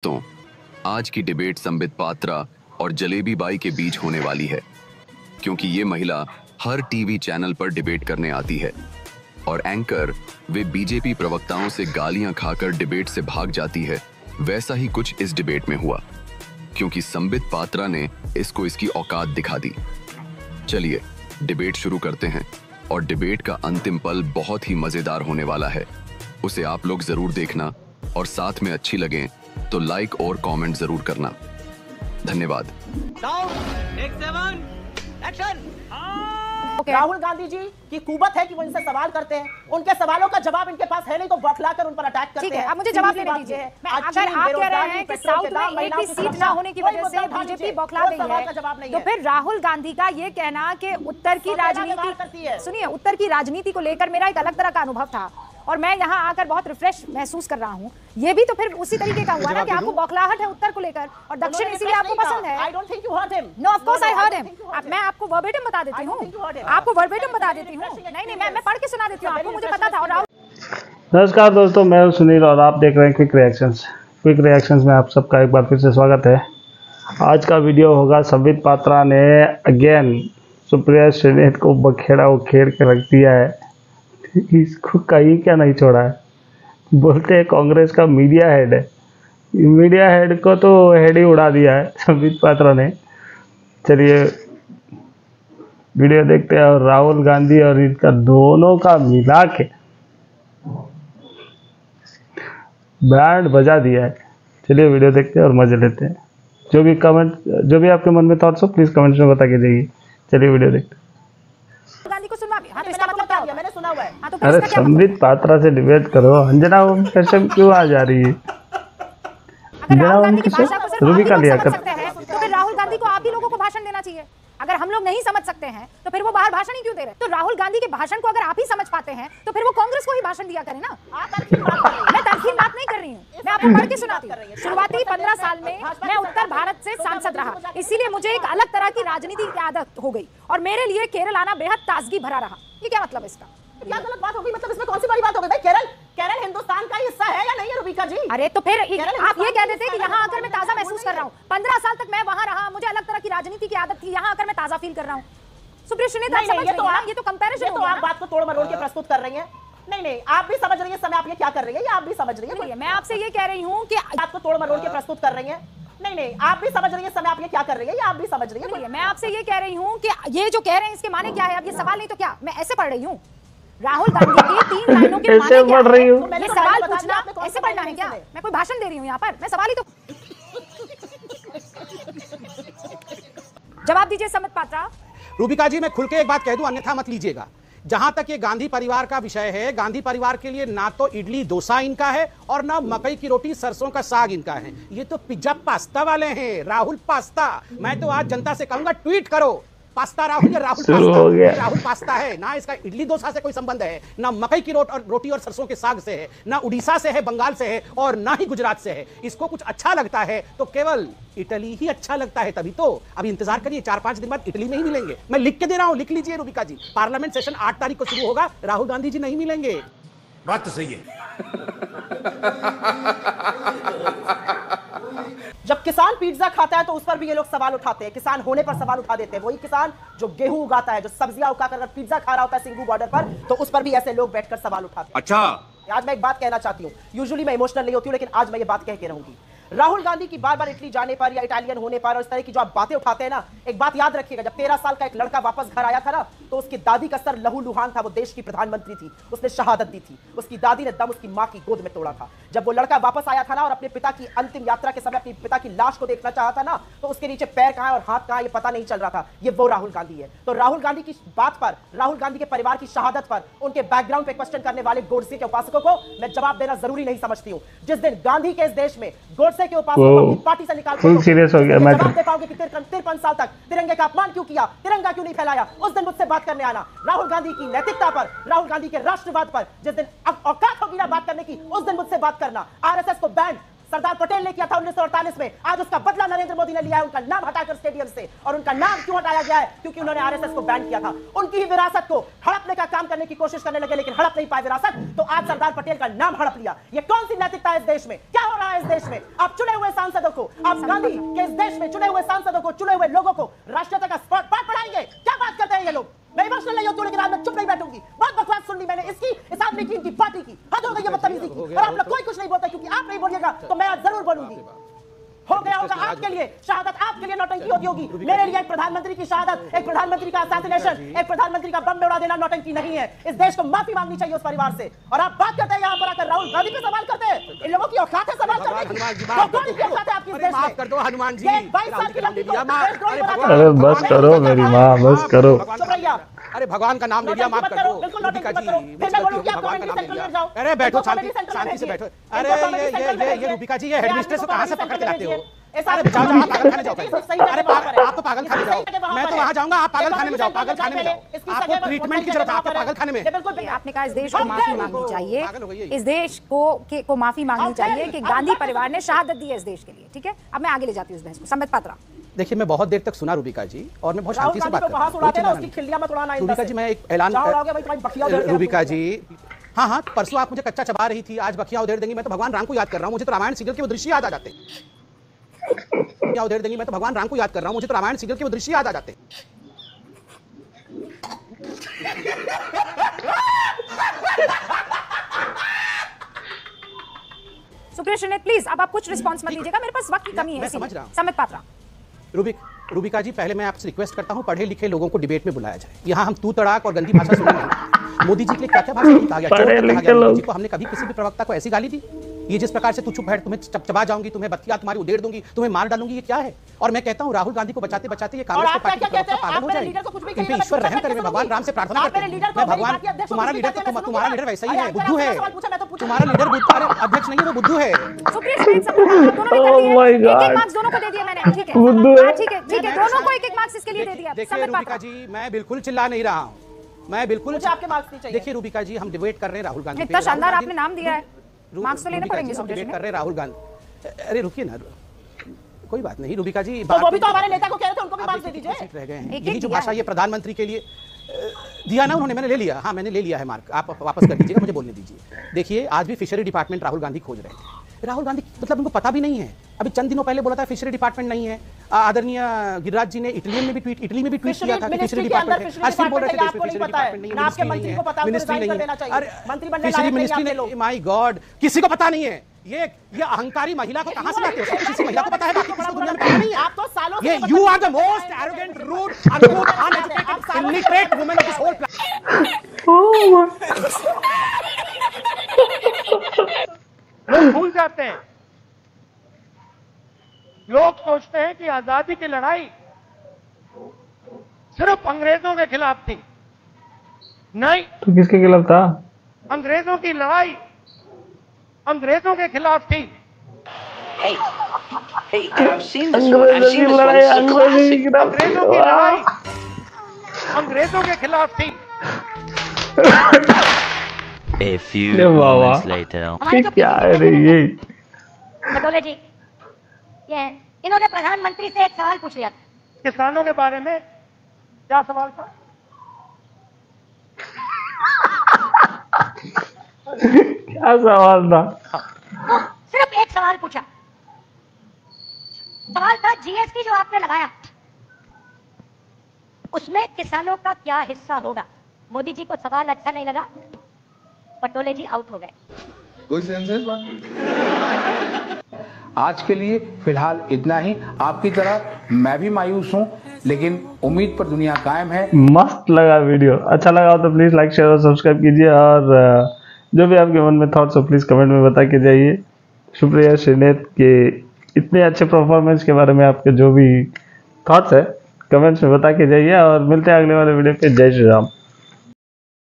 तो आज की डिबेट संबित पात्रा और जलेबी बाई के बीच होने वाली है, क्योंकि ये महिला हर टीवी चैनल पर डिबेट करने आती है और एंकर वे बीजेपी प्रवक्ताओं से गालियां खाकर डिबेट से भाग जाती है। वैसा ही कुछ इस डिबेट में हुआ, क्योंकि संबित पात्रा ने इसको इसकी औकात दिखा दी। चलिए डिबेट शुरू करते हैं और डिबेट का अंतिम पल बहुत ही मजेदार होने वाला है। उसे आप लोग जरूर देखना और साथ में अच्छी लगे तो लाइक और कमेंट जरूर करना। धन्यवाद। राहुल गांधी जी की कुवत है कि वो इनसे सवाल करते हैं, उनके सवालों का जवाब इनके पास है नहीं तो बौखलाकर उन पर अटैक करते हैं। अब मुझे जवाब देने दीजिए। अगर आप कह रहे हैं कि साउथ में एक भी सीट ना होने की वजह से बीजेपी बौखला गई है, तो फिर राहुल गांधी का ये कहना कि उत्तर की राजनीति, सुनिए, उत्तर की राजनीति को लेकर मेरा एक अलग तरह का अनुभव था और मैं यहाँ आकर बहुत रिफ्रेश महसूस कर रहा हूँ। ये भी तो फिर उसी तरीके का हुआ ना कि आपको बौखलाहट है उत्तर को लेकर और दक्षिण इसीलिए आपको पसंद है। I don't think you heard him. No, of course I heard him. मैं आपको वर्बेटिम बता देती हूँ, आपको वर्बेटिम बता देती हूँ। नहीं, मैं पढ़ के सुना देती हूँ आपको, मुझे पता था। और नमस्कार दोस्तों, मैं हूं सुनील और आप देख रहे हैं क्विक रिएक्शंस में आप सबका एक बार फिर से स्वागत है। आज का वीडियो होगा संबित पात्रा ने अगेन सुप्रिया श्रीनेत को बखेड़ा उखेड़ के रख दिया है। इसको कहीं क्या नहीं छोड़ा है। बोलते हैं कांग्रेस का मीडिया हेड है, मीडिया हेड को तो हेड ही उड़ा दिया है संबित पात्रा ने। चलिए वीडियो देखते हैं और राहुल गांधी और इनका दोनों का मिला के बैंड बजा दिया है। चलिए वीडियो देखते हैं और मजे लेते हैं। जो भी आपके मन में थॉट्स हो प्लीज कमेंट्स में बता के जाइए। चलिए वीडियो देखते हैं। गांधी को सुनवा भी, हाँ तो इसका मतलब क्या होगा? मैंने सुना हुआ है। हाँ तो अरे संबित पात्रा से डिबेट करो। अंजना ओम कश्यप क्यों आ जा रही है? अंजना ओम कश्यप रूबिका लिया कर तो फिर राहुल गांधी को आप ही लोगों को भाषण देना चाहिए। अगर हम लोग नहीं समझ सकते हैं तो फिर वो बाहर भाषण ही क्यों दे रहे? तो राहुल गांधी के भाषण को अगर आप ही समझ पाते हैं तो फिर वो कांग्रेस को ही भाषण दिया करें ना। मैं तर्कीब बात नहीं कर रही हूँ, मैं आपको पढ़ के सुनाती हूँ। शुरुआती 15 साल में मैं उत्तर भारत से सांसद रहा, इसीलिए मुझे एक अलग तरह की राजनीति की आदत हो गई और मेरे लिए केरल आना बेहद ताजगी भरा रहा। ये क्या मतलब इसका? क्या गलत बात होगी? मतलब इसमें कौन सी बड़ी बात हो गई भाई? केरल हिंदुस्तान का हिस्सा है या नहीं है रूबिका जी? अरे तो फिर आप ये कह देते कि यहाँ आकर मैं ताजा महसूस कर रहा हूँ। 15 साल तक मैं वहां रहा, मुझे अलग तरह की राजनीति की आदत थी, यहाँ आकर मैं ताजा फील कर रहा हूँ। सुप्रिया श्रीनेत आप समझ रही हैं? ये तो कंपैरिजन तो आप बात को तोड़ मरोड़ के प्रस्तुत कर रही हैं। नहीं, आप भी समझ रही हैं समय आप ये क्या कर रही है, ये आप भी समझ रही है। मैं आपसे ये कह रही हूँ कि बात को तोड़ मरोड़ के प्रस्तुत कर रही है। नहीं, आप भी समझ रही है समय आप ये क्या कर रही है, ये आप भी समझ रही है। मैं आपसे ये कह रही हूँ कि ये जो कह रहे हैं इसके माने क्या है? अब ये सवाल नहीं तो क्या, मैं ऐसे पढ़ रही हूँ। राहुल गांधी की 3 लाइनों के माने क्या है? ये सवाल पूछना ऐसे पढ़ना है क्या? मैं कोई भाषण दे रही हूँ यहाँ पर? मैं सवाल ही तो जवाब दीजिए संबित पात्रा। रूबिका जी, मैं खुल के एक बात कह दूं, अन्यथा मत लीजिएगा। जहां तक ये गांधी परिवार का विषय है, गांधी परिवार के लिए ना तो इडली डोसा इनका है और ना मकई की रोटी सरसों का साग इनका है। ये तो पिज्जा पास्ता वाले हैं, राहुल पास्ता। मैं तो आज जनता से कहूंगा ट्वीट करो, पास्ता राहुल या राहुल पास्ता है ना। इसका इडली डोसा से कोई संबंध है ना, मकई की रोटी और सरसों के साग से है ना, उड़ीसा से है, बंगाल से है और ना ही गुजरात से है। इसको कुछ अच्छा लगता है तो केवल इटली ही अच्छा लगता है, तभी तो। अभी इंतजार करिए, 4-5 दिन बाद इटली में ही मिलेंगे। मैं लिख के दे रहा हूं, लिख लीजिए रूबिका जी। पार्लियामेंट सेशन 8 तारीख को शुरू होगा, राहुल गांधी जी नहीं मिलेंगे। बात तो सही है। जब किसान पिज्जा खाता है तो उस पर भी ये लोग सवाल उठाते हैं, किसान होने पर सवाल उठा देते हैं। वही किसान जो गेहूं उगाता है, जो सब्जियां उगाकर अगर पिज्जा खा रहा होता है सिंगू बॉर्डर पर, तो उस पर भी ऐसे लोग बैठकर सवाल उठाते हैं। अच्छा, आज मैं एक बात कहना चाहती हूँ। यूजुअली मैं इमोशनल नहीं होती हूँ, लेकिन आज मैं ये बात कह के रहूंगी। राहुल गांधी की बार-बार इटली जाने पर या इटालियन होने पर और इस तरह की जो आप बातें उठाते हैं ना, एक बात याद रखिएगा, जब 13 साल का एक लड़का वापस घर आया था ना, तो उसकी दादी का सर लहू लुहान था। वो देश की प्रधानमंत्री थी, उसने शहादत दी थी। उसकी दादी ने दम उसकी मां की गोद में तोड़ा था। जब वो लड़का वापस आया था ना और अपने पिता की अंतिम यात्रा के समय अपने पिता की लाश को देखना चाहा था ना, तो उसके नीचे पैर कहां है और हाथ कहां है ये पता नहीं चल रहा था। ये वो राहुल गांधी है। तो राहुल गांधी की बात पर, राहुल गांधी के परिवार की शहादत पर, उनके बैकग्राउंड पे क्वेश्चन करने वाले गोडसे के उपासकों को मैं जवाब देना जरूरी नहीं समझती हूं। जिस दिन गांधी के इस देश में गोडसे के उपासकों पार्टी से निकाल फुल सीरियस हो गया। मैं जवाब दे पाओगे कि 53 साल तक तिरंगे का अपमान क्यों किया, तिरंगा क्यों नहीं फैलाया, उस दिन मुझसे बात करने आना। राहुल गांधी की नैतिकता पर, राहुल गांधी के राष्ट्रवाद पर जिस दिन औकात होगी ना बात करने की, उस दिन मुझसे बात करना। आरएसएस को बैन सरदार पटेल ने किया था 1948 में, आज उसका बदला नरेंद्र मोदी ने लिया है उनका नाम हटाकर स्टेडियम से। और उनका नाम क्यों हटाया गया है? क्योंकि उन्होंने आरएसएस को बैन किया था। उनकी ही विरासत को हड़पने का काम करने की कोशिश करने लगे, लेकिन हड़प नहीं पाए विरासत, तो आज सरदार पटेल का नाम हड़प लिया। ये कौन सी नैतिकता है इस देश में? क्या हो रहा है इस देश में? आप चुने हुए सांसदों को, आप गांधी के इस देश में चुने हुए सांसदों को, चुने हुए लोगों को राष्ट्रीयता का पाठ पढ़ाएंगे? क्या बात करते हैं ये लोग? मैं इमोशनल नहीं होती, लेकिन आज मैं चुप नहीं बैठूंगी। बहुत बकवास सुन ली मैंने इसकी, इस आदमी की, इनकी पार्टी की। हद हो गई है बदतमीजी की। और आप लोग कोई कुछ नहीं बोलता, क्योंकि आप नहीं बोलिएगा तो मैं आज जरूर बोलूंगी। हो गया होगा आपके लिए, शहादत आपके लिए नौटंकी होती होगी। मेरे लिए एक प्रधानमंत्री की शहादत, एक प्रधानमंत्री का असैसिनेशन, एक प्रधानमंत्री का बम में उड़ा देना नौटंकी नहीं है। इस देश को माफी मांगनी चाहिए उस परिवार से। और आप बात करते हैं यहाँ पर आकर राहुल गांधी पे सवाल करते हैं। इन लोगों की औकात है सवाल करने की? तो कौन की औकात है आपकी इस देश में? माफ कर दो हनुमान जी। 22 साल की लड़की को अरे बस करो मेरी माँ, बस करो। चुप रहिए। अरे भगवान का नाम ले लिया, माफ कर दो रूबिका जी। भगवान का नाम ले लिया। अरे बैठो, शांति से बैठो। अरे ये रूबिका जी, ये हेडमिस्ट्रेस को कहां से पकड़ के लाते हो? अरे जाओ जाओ, पागल खाने जाओ। अरे आप तो पागल खाने जाओ, मैं तो वहां जाऊंगा, आप पागल खाने में जाओ। पागल खाने में जाओ, आपको ट्रीटमेंट की जरूरत है, आपको पागल खाने में। आपने कहा इस देश को माफी मांगनी चाहिए, इस देश को माफी मांगनी चाहिए कि गांधी परिवार ने शहादत दी है इस देश के लिए। ठीक है, अब मैं आगे ले जाती हूँ इस बहस को। संबित पात्रा, देखिए मैं बहुत देर तक सुना रूबिका जी, और मैं बहुत शांति से बात कर रहा हूं। रूबिका जी, मैं एक ऐलान, रूबिका जी, हाँ परसों आप मुझे कच्चा चबा रही थी, आज बखिया उधेड़ देंगी। मैं तो भगवान राम को याद कर रहा हूँ, मुझे तो रामायण सीरियल के वो दृश्य याद आ जाते हैं। क्या उधेड़ देंगी? मैं तो भगवान राम को याद कर रहा हूँ, मुझे तो रामायण सीरियल के वो दृश्य याद आ जाते हैं। सुप्रिया श्रीनेत प्लीज, अब आप कुछ रिस्पांस मत दीजिएगा, मेरे पास वक्त की कमी है। मैं समझ रहा हूं। संबित पात्रा, रूबिका जी, पहले मैं आपसे रिक्वेस्ट करता हूं, पढ़े लिखे लोगों को डिबेट में बुलाया जाए। यहाँ हम तू तड़ाक और गंदी भाषा सुनेंगे। मोदी जी के लिए क्या क्या भाषा कहा गया, मोदी जी को हमने कभी किसी भी प्रवक्ता को ऐसी गाली दी? ये जिस प्रकार से तू चुप बैठ, तुम्हें चबा जाऊंगी, तुम्हें बत्तियां तुम्हारी उधेड़ दूंगी, तुम्हें मार डालूंगी, ये क्या है? और मैं कहता हूं राहुल गांधी को बचाते बचाते ये कांग्रेस के पार्टी के पागल हो जाएंगे। इन पे ईश्वर रहम करे, मैं भगवान राम से प्रार्थना करता हूं। मैं भगवान, तुम्हारा लीडर तो तुम्हारा लीडर वैसा ही है, बुद्धू है। तुम्हारा लीडर अध्यक्ष नहीं है, वो बुद्धू है। दोनों को दे दिया मैंने। ठीक है, ठीक है, दोनों को एक मार्क्स इसके लिए दे दिया। देखिए रूबिका जी, मैं बिल्कुल चिल्ला नहीं रहा हूँ, मैं बिल्कुल आपके मार्क्स नहीं चाहिए। देखिए रूबिका जी, हम डिबेट कर रहे हैं राहुल गांधी, इतना शानदार आपने नाम दिया है, मार्क्स तो लेने पड़ेंगे। डिबेट कर रहे हैं राहुल गांधी। अरे रुकिए ना, कोई बात नहीं रूबिका जी, तो वो भी तो हमारे नेता को कह रहे थे, उनको भी मार्क्स दे दीजिए। रह गए हैं, यही जो भाषा ये प्रधानमंत्री के लिए दिया ना उन्होंने, मैंने ले लिया। हाँ मैंने ले लिया है मार्क, आप वापस कर दीजिएगा, मुझे बोलने दीजिए। देखिए आज भी फिशरी डिपार्टमेंट राहुल गांधी खोज रहे हैं। राहुल गांधी मतलब उनको पता भी नहीं है, अभी चंद दिनों पहले बोला था फिशरी डिपार्टमेंट नहीं है। आदरणीय गिरिराज जी ने इटली में भी ट्वीट किया था कि फिशरी डिपार्टमेंट है। आज फिर बोल रहे थे फिशरी डिपार्टमेंट नहीं है, मिनिस्ट्री नहीं है। अरे फिशरी मिनिस्ट्री नहीं, माय गॉड, किसी को पता नहीं है। ये अहंकारी महिला को कहां से लाते हो? किसी महिला को पता है, बाकी किसी दुनिया में पता नहीं है। आप तो सालों ये you are the most arrogant, rude, ungood, uneducated, illiterate woman of this whole planet. लोग भूल जाते हैं, लोग सोचते हैं कि आजादी की लड़ाई सिर्फ अंग्रेजों के खिलाफ थी। नहीं, तो किसके खिलाफ था? अंग्रेजों की लड़ाई अंग्रेजों के खिलाफ थी। अंग्रेजों की लड़ाई अंग्रेजों के खिलाफ थी। A few moments later. क्या है रे ये? पटोले जी, ये इन्होंने प्रधानमंत्री से एक सवाल पूछ लिया था। किसानों के बारे में क्या सवाल था? क्या सवाल था? वो सिर्फ एक सवाल पूछा। सवाल था जीएसटी जो आपने लगाया उसमें किसानों का क्या हिस्सा होगा। मोदी जी को सवाल अच्छा नहीं लगा, पटोले जी आउट हो गए। कोई सेंस है बात? आज के लिए फिलहाल इतना ही। आपकी तरह मैं भी मायूस हूँ, लेकिन उम्मीद पर दुनिया कायम है। मस्त लगा वीडियो, अच्छा लगा तो प्लीज लाइक शेयर और सब्सक्राइब कीजिए, और जो भी आपके मन में थॉट्स हो प्लीज कमेंट में बता के जाइए। सुप्रिया श्रीनेत के इतने अच्छे परफॉर्मेंस के बारे में आपके जो भी थॉट्स है कमेंट्स में बता के जाइए, और मिलते हैं अगले वाले वीडियो पे। जय श्री राम।